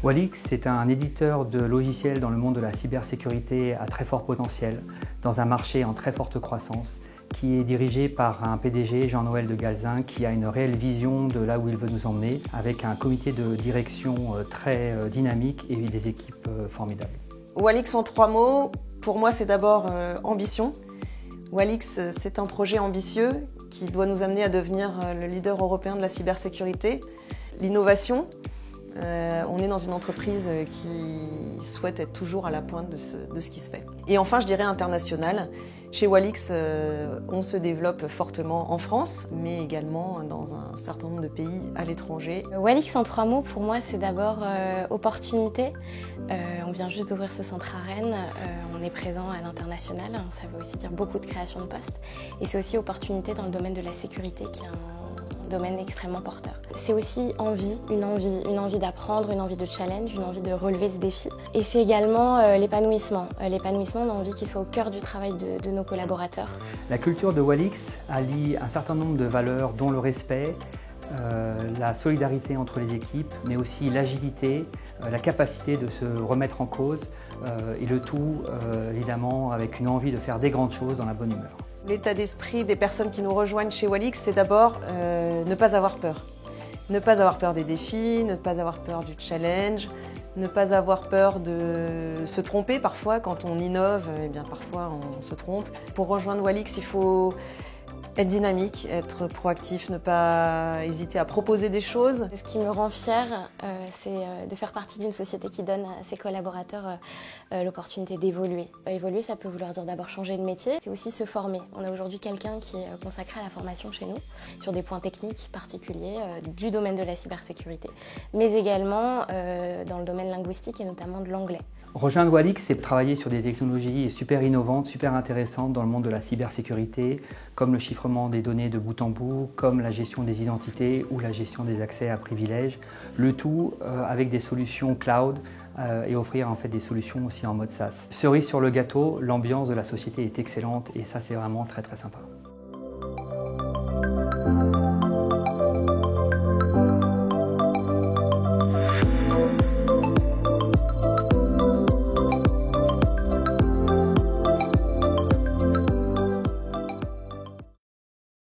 Walix, c'est un éditeur de logiciels dans le monde de la cybersécurité à très fort potentiel, dans un marché en très forte croissance, qui est dirigé par un PDG, Jean-Noël de Galzin, qui a une réelle vision de là où il veut nous emmener, avec un comité de direction très dynamique et des équipes formidables. Walix en 3 mots, pour moi c'est d'abord ambition. Walix, c'est un projet ambitieux qui doit nous amener à devenir le leader européen de la cybersécurité. L'innovation, on est dans une entreprise qui souhaite être toujours à la pointe de ce qui se fait. Et enfin, je dirais international. Chez Walix, on se développe fortement en France, mais également dans un certain nombre de pays à l'étranger. Walix en 3 mots, pour moi, c'est d'abord opportunité. On vient juste d'ouvrir ce centre à Rennes, on est présent à l'international, ça veut aussi dire beaucoup de création de postes. Et c'est aussi opportunité dans le domaine de la sécurité, qui est un domaine extrêmement porteur. C'est aussi une envie d'apprendre, une envie de challenge, une envie de relever ce défi. Et c'est également l'épanouissement. L'épanouissement, on a envie qu'il soit au cœur du travail de nos collaborateurs. La culture de Walix allie un certain nombre de valeurs, dont le respect, la solidarité entre les équipes, mais aussi l'agilité, la capacité de se remettre en cause, et le tout évidemment avec une envie de faire des grandes choses dans la bonne humeur. L'état d'esprit des personnes qui nous rejoignent chez Walix, c'est d'abord ne pas avoir peur. Ne pas avoir peur des défis, ne pas avoir peur du challenge, ne pas avoir peur de se tromper parfois. Quand on innove, eh bien parfois on se trompe. Pour rejoindre Walix, il faut être dynamique, être proactif, ne pas hésiter à proposer des choses. Ce qui me rend fière, c'est de faire partie d'une société qui donne à ses collaborateurs l'opportunité d'évoluer. Évoluer, ça peut vouloir dire d'abord changer de métier, c'est aussi se former. On a aujourd'hui quelqu'un qui est consacré à la formation chez nous, sur des points techniques particuliers du domaine de la cybersécurité, mais également dans le domaine linguistique et notamment de l'anglais. Rejoindre Walix, c'est travailler sur des technologies super innovantes, super intéressantes dans le monde de la cybersécurité, comme le chiffrement des données de bout en bout, comme la gestion des identités ou la gestion des accès à privilèges. Le tout avec des solutions cloud et offrir en fait des solutions aussi en mode SaaS. Cerise sur le gâteau, l'ambiance de la société est excellente et ça c'est vraiment très sympa.